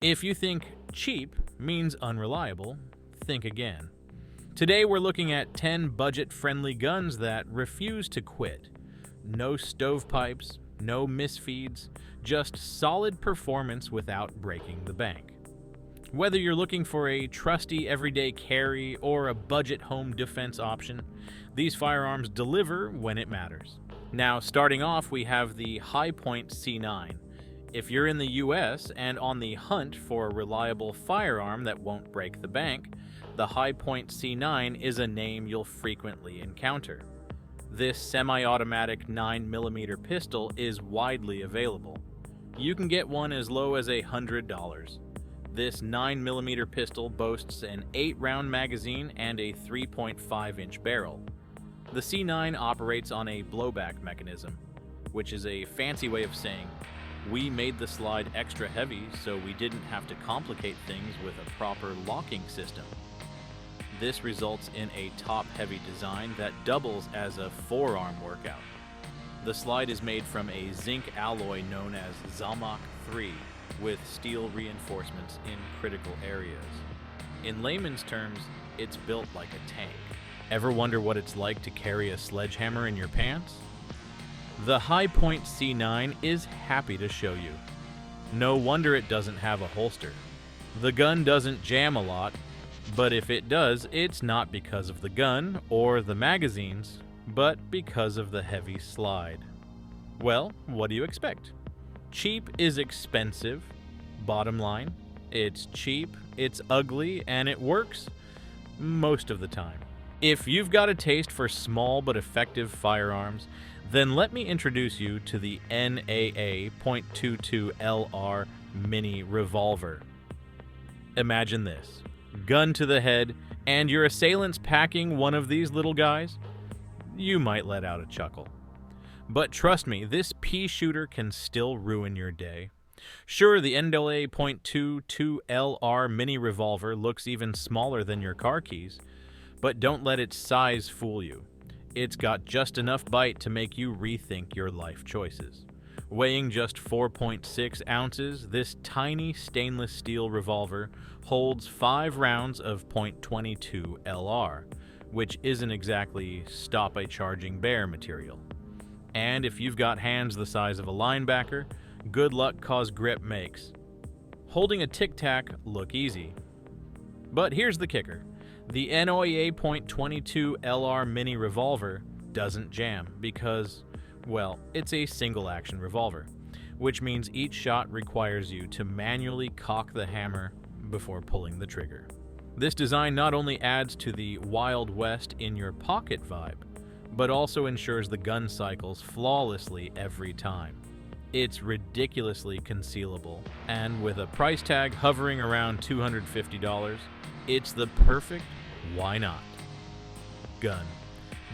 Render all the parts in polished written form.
If you think cheap means unreliable, think again. Today we're looking at 10 budget-friendly guns that refuse to quit. No stovepipes, no misfeeds, just solid performance without breaking the bank. Whether you're looking for a trusty everyday carry or a budget home defense option, these firearms deliver when it matters. Now, starting off, we have the Hi-Point C9. If you're in the US and on the hunt for a reliable firearm that won't break the bank, the Hi-Point C9 is a name you'll frequently encounter. This semi-automatic 9mm pistol is widely available. You can get one as low as $100. This 9mm pistol boasts an 8-round magazine and a 3.5-inch barrel. The C9 operates on a blowback mechanism, which is a fancy way of saying we made the slide extra heavy so we didn't have to complicate things with a proper locking system. This results in a top-heavy design that doubles as a forearm workout. The slide is made from a zinc alloy known as Zalmach 3, with steel reinforcements in critical areas. In layman's terms, it's built like a tank. Ever wonder what it's like to carry a sledgehammer in your pants? The Hi-Point C9 is happy to show you. No wonder it doesn't have a holster. The gun doesn't jam a lot, but if it does, it's not because of the gun or the magazines, but because of the heavy slide. Well, what do you expect? Cheap is expensive. Bottom line, it's cheap, it's ugly, and it works most of the time. If you've got a taste for small but effective firearms, then let me introduce you to the NAA .22 LR Mini Revolver. Imagine this: gun to the head, and your assailant's packing one of these little guys? You might let out a chuckle. But trust me, this pea shooter can still ruin your day. Sure, the NAA .22 LR Mini Revolver looks even smaller than your car keys, but don't let its size fool you. It's got just enough bite to make you rethink your life choices. Weighing just 4.6 ounces, this tiny stainless steel revolver holds 5 rounds of .22 LR, which isn't exactly stop-a-charging-bear material. And if you've got hands the size of a linebacker, good luck 'cause grip makes. Holding a Tic Tac look easy. But here's the kicker. The NAA .22 LR Mini Revolver doesn't jam because, well, it's a single-action revolver, which means each shot requires you to manually cock the hammer before pulling the trigger. This design not only adds to the Wild West in your pocket vibe, but also ensures the gun cycles flawlessly every time. It's ridiculously concealable, and with a price tag hovering around $250, it's the perfect why not gun.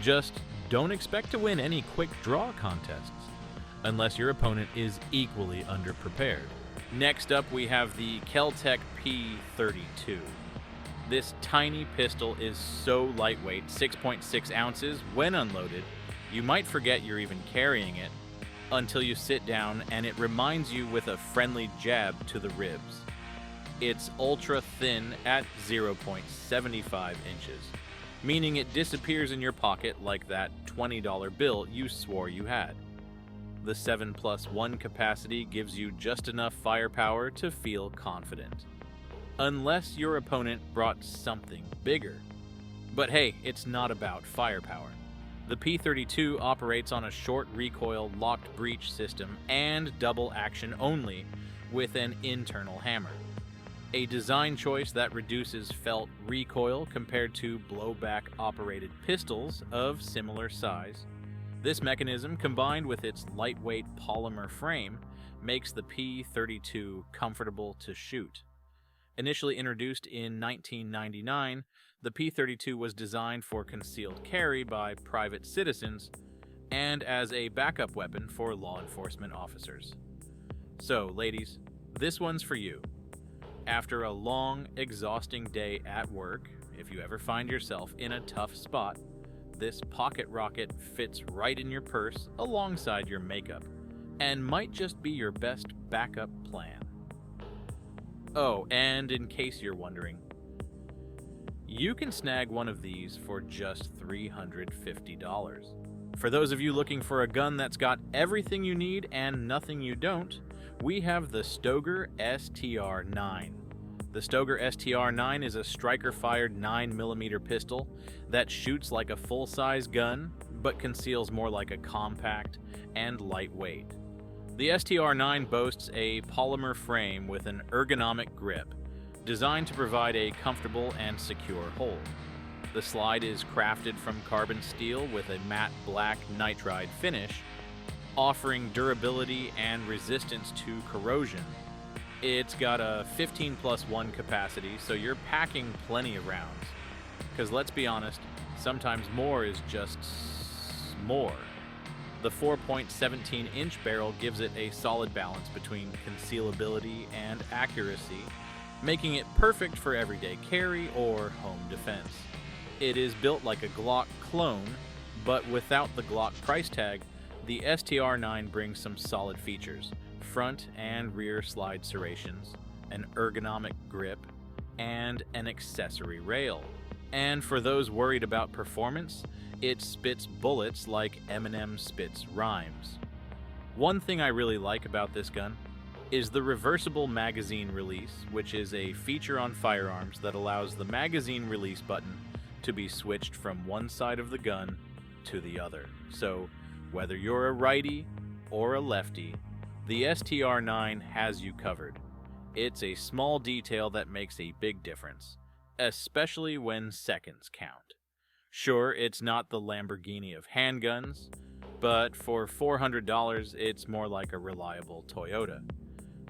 Just don't expect to win any quick draw contests, unless your opponent is equally underprepared. Next up, we have the Kel-Tec P32. This tiny pistol is so lightweight, 6.6 ounces, when unloaded, you might forget you're even carrying it until you sit down and it reminds you with a friendly jab to the ribs. It's ultra thin at 0.75 inches, meaning it disappears in your pocket like that $20 bill you swore you had. The 7+1 capacity gives you just enough firepower to feel confident. Unless your opponent brought something bigger. But hey, it's not about firepower. The P32 operates on a short recoil locked breech system and double action only with an internal hammer. A design choice that reduces felt recoil compared to blowback operated pistols of similar size. This mechanism, combined with its lightweight polymer frame, makes the P32 comfortable to shoot. Initially introduced in 1999, the P32 was designed for concealed carry by private citizens and as a backup weapon for law enforcement officers. So, ladies, this one's for you. After a long, exhausting day at work, if you ever find yourself in a tough spot, this pocket rocket fits right in your purse alongside your makeup and might just be your best backup plan. Oh, and in case you're wondering, you can snag one of these for just $350. For those of you looking for a gun that's got everything you need and nothing you don't, we have the Stoeger STR-9. The Stoeger STR-9 is a striker-fired 9mm pistol that shoots like a full-size gun, but conceals more like a compact and lightweight. The STR-9 boasts a polymer frame with an ergonomic grip, designed to provide a comfortable and secure hold. The slide is crafted from carbon steel with a matte black nitride finish, offering durability and resistance to corrosion. It's got a 15+1 capacity, so you're packing plenty of rounds. Because let's be honest, sometimes more is just more. The 4.17-inch barrel gives it a solid balance between concealability and accuracy, making it perfect for everyday carry or home defense. It is built like a Glock clone, but without the Glock price tag, the STR-9 brings some solid features: front and rear slide serrations, an ergonomic grip, and an accessory rail. And for those worried about performance, it spits bullets like Eminem spits rhymes. One thing I really like about this gun is the reversible magazine release, which is a feature on firearms that allows the magazine release button to be switched from one side of the gun to the other. So whether you're a righty or a lefty, the STR-9 has you covered. It's a small detail that makes a big difference, especially when seconds count. Sure, it's not the Lamborghini of handguns, but for $400, it's more like a reliable Toyota.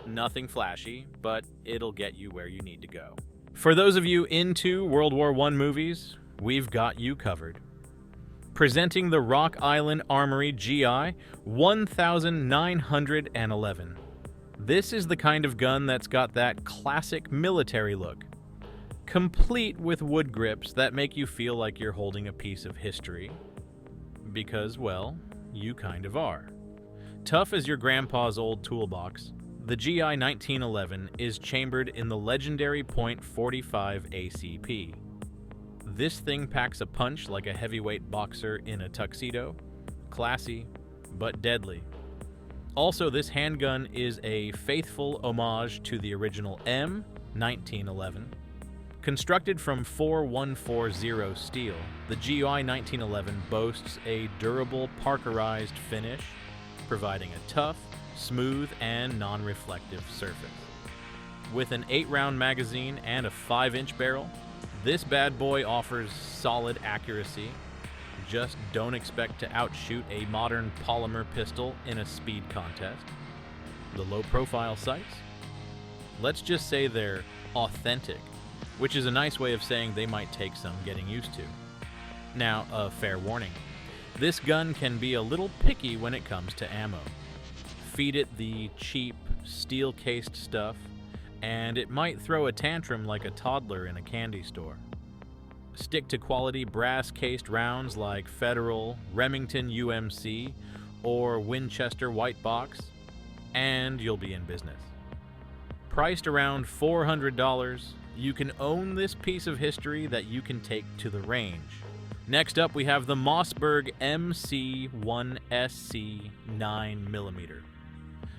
Nothing flashy, but it'll get you where you need to go. For those of you into World War I movies, we've got you covered. Presenting the Rock Island Armory GI 1911. This is the kind of gun that's got that classic military look, complete with wood grips that make you feel like you're holding a piece of history. Because, well, you kind of are. Tough as your grandpa's old toolbox, the GI 1911 is chambered in the legendary .45 ACP. This thing packs a punch like a heavyweight boxer in a tuxedo. Classy, but deadly. Also, this handgun is a faithful homage to the original M1911. Constructed from 4140 steel, the GI 1911 boasts a durable parkerized finish, providing a tough, smooth, and non-reflective surface. With an 8-round magazine and a 5-inch barrel, this bad boy offers solid accuracy. Just don't expect to outshoot a modern polymer pistol in a speed contest. The low-profile sights? Let's just say they're authentic, which is a nice way of saying they might take some getting used to. Now, a fair warning. This gun can be a little picky when it comes to ammo. Feed it the cheap, steel-cased stuff, and it might throw a tantrum like a toddler in a candy store. Stick to quality brass-cased rounds like Federal, Remington UMC, or Winchester White Box, and you'll be in business. Priced around $400, you can own this piece of history that you can take to the range. Next up, we have the Mossberg MC1SC 9mm.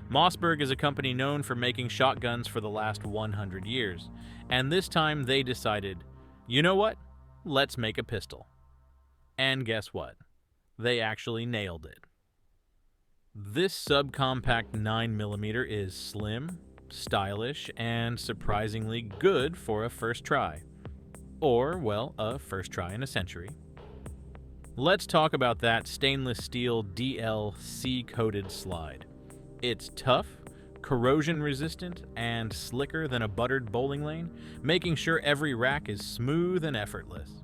Mossberg is a company known for making shotguns for the last 100 years, and this time they decided, you know what? Let's make a pistol. And guess what? They actually nailed it. This subcompact 9mm is slim, stylish, and surprisingly good for a first try. Or, well, a first try in a century. Let's talk about that stainless steel DLC-coated slide. It's tough, corrosion-resistant, and slicker than a buttered bowling lane, making sure every rack is smooth and effortless.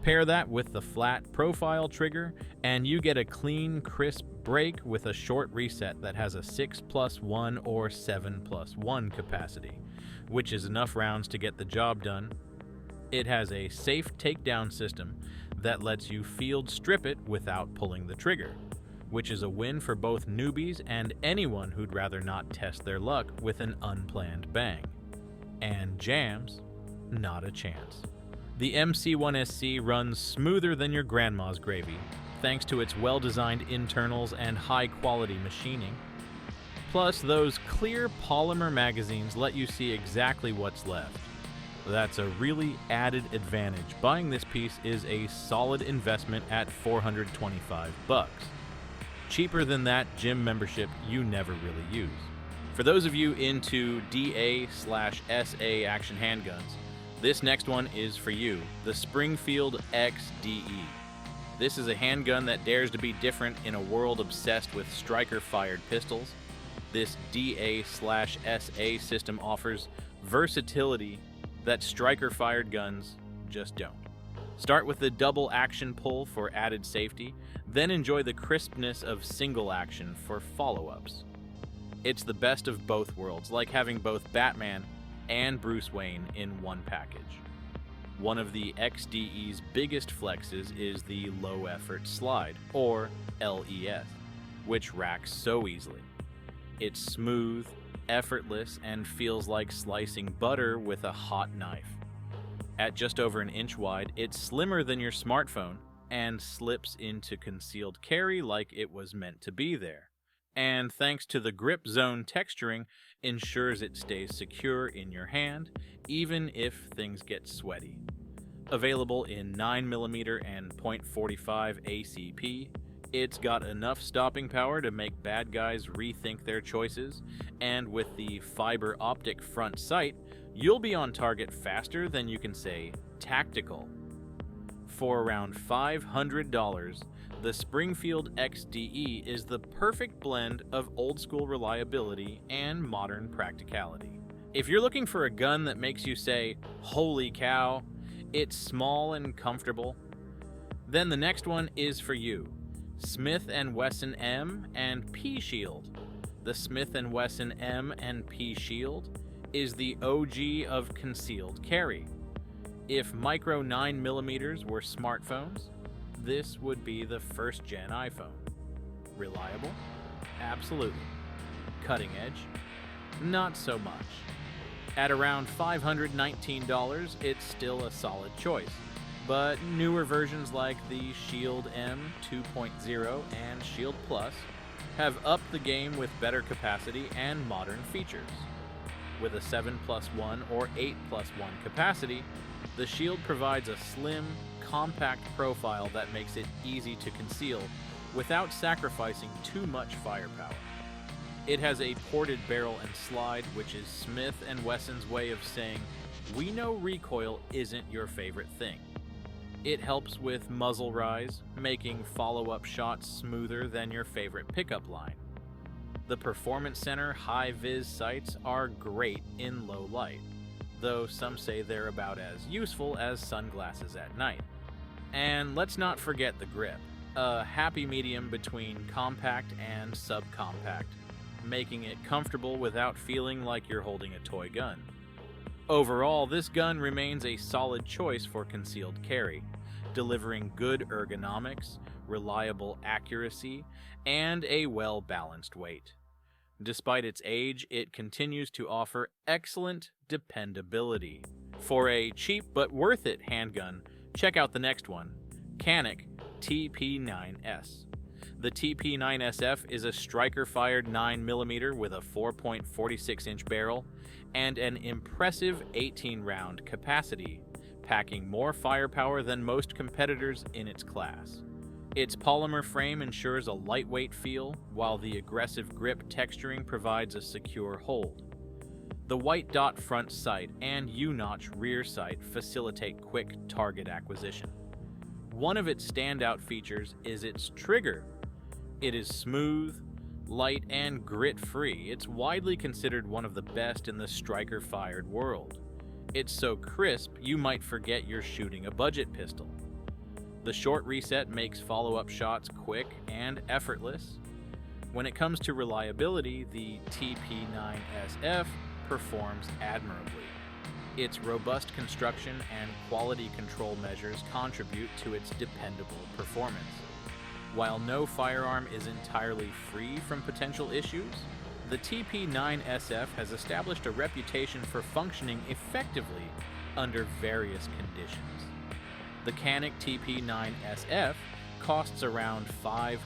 Pair that with the flat profile trigger, and you get a clean, crisp break with a short reset that has a 6+1 or 7+1 capacity, which is enough rounds to get the job done. It has a safe takedown system that lets you field strip it without pulling the trigger, which is a win for both newbies and anyone who'd rather not test their luck with an unplanned bang. jams, not a chance. The MC1SC runs smoother than your grandma's gravy, thanks to its well-designed internals and high-quality machining. Plus, those clear polymer magazines let you see exactly what's left. That's a really added advantage. Buying this piece is a solid investment at $425. Cheaper than that gym membership you never really use. For those of you into DA/SA action handguns, this next one is for you, the Springfield XDE. This is a handgun that dares to be different in a world obsessed with striker-fired pistols. This DA/SA system offers versatility that striker-fired guns just don't. Start with the double action pull for added safety, then enjoy the crispness of single action for follow-ups. It's the best of both worlds, like having both Batman and Bruce Wayne in one package. One of the XDE's biggest flexes is the low effort slide, or LES, which racks so easily. It's smooth, effortless, and feels like slicing butter with a hot knife. At just over an inch wide, it's slimmer than your smartphone and slips into concealed carry like it was meant to be there. And thanks to the grip zone texturing, ensures it stays secure in your hand, even if things get sweaty. Available in 9mm and .45 ACP, it's got enough stopping power to make bad guys rethink their choices, and with the fiber optic front sight, you'll be on target faster than you can say tactical. For around $500, the Springfield XDE is the perfect blend of old-school reliability and modern practicality. If you're looking for a gun that makes you say, "Holy cow," it's small and comfortable, then the next one is for you. Smith & Wesson M and P Shield. The Smith & Wesson M and P Shield is the OG of concealed carry. If micro 9mm were smartphones, this would be the first-gen iPhone. Reliable? Absolutely. Cutting edge? Not so much. At around $519, it's still a solid choice. But newer versions like the Shield M 2.0 and Shield Plus have upped the game with better capacity and modern features. With a 7+1 or 8+1 capacity, the Shield provides a slim, compact profile that makes it easy to conceal without sacrificing too much firepower. It has a ported barrel and slide, which is Smith & Wesson's way of saying, "We know recoil isn't your favorite thing." It helps with muzzle rise, making follow-up shots smoother than your favorite pickup line. The Performance Center high-vis sights are great in low light, though some say they're about as useful as sunglasses at night. And let's not forget the grip, a happy medium between compact and subcompact, making it comfortable without feeling like you're holding a toy gun. Overall, this gun remains a solid choice for concealed carry, delivering good ergonomics, reliable accuracy, and a well-balanced weight. Despite its age, it continues to offer excellent dependability. For a cheap but worth it handgun, check out the next one, Canik TP9S. The TP9SF is a striker-fired 9mm with a 4.46-inch barrel and an impressive 18-round capacity, packing more firepower than most competitors in its class. Its polymer frame ensures a lightweight feel, while the aggressive grip texturing provides a secure hold. The white dot front sight and U-notch rear sight facilitate quick target acquisition. One of its standout features is its trigger. It is smooth, light, and grit-free. It's widely considered one of the best in the striker-fired world. It's so crisp, you might forget you're shooting a budget pistol. The short reset makes follow-up shots quick and effortless. When it comes to reliability, the TP9SF performs admirably. Its robust construction and quality control measures contribute to its dependable performance. While no firearm is entirely free from potential issues, the TP9SF has established a reputation for functioning effectively under various conditions. The Canik TP9SF costs around $500.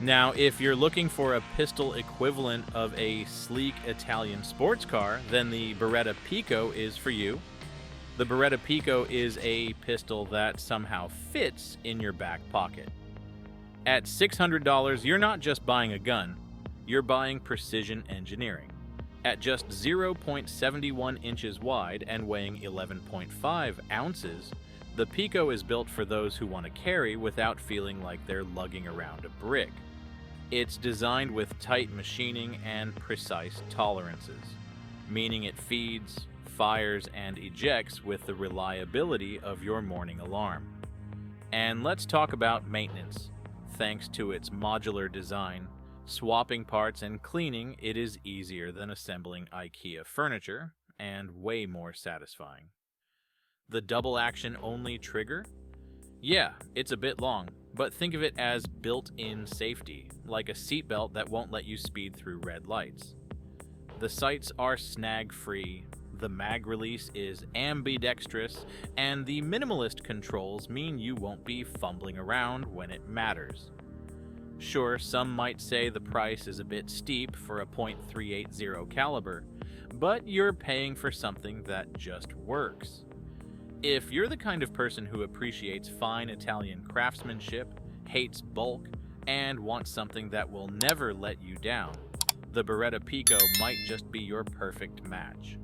Now, if you're looking for a pistol equivalent of a sleek Italian sports car, then the Beretta Pico is for you. The Beretta Pico is a pistol that somehow fits in your back pocket. At $600, you're not just buying a gun, you're buying precision engineering. At just 0.71 inches wide and weighing 11.5 ounces, the Pico is built for those who want to carry without feeling like they're lugging around a brick. It's designed with tight machining and precise tolerances, meaning it feeds, fires, and ejects with the reliability of your morning alarm. And let's talk about maintenance. Thanks to its modular design, swapping parts and cleaning, it is easier than assembling IKEA furniture and way more satisfying. The double-action only trigger? Yeah, it's a bit long, but think of it as built-in safety, like a seatbelt that won't let you speed through red lights. The sights are snag-free, the mag release is ambidextrous, and the minimalist controls mean you won't be fumbling around when it matters. Sure, some might say the price is a bit steep for a .380 caliber, but you're paying for something that just works. If you're the kind of person who appreciates fine Italian craftsmanship, hates bulk, and wants something that will never let you down, the Beretta Pico might just be your perfect match.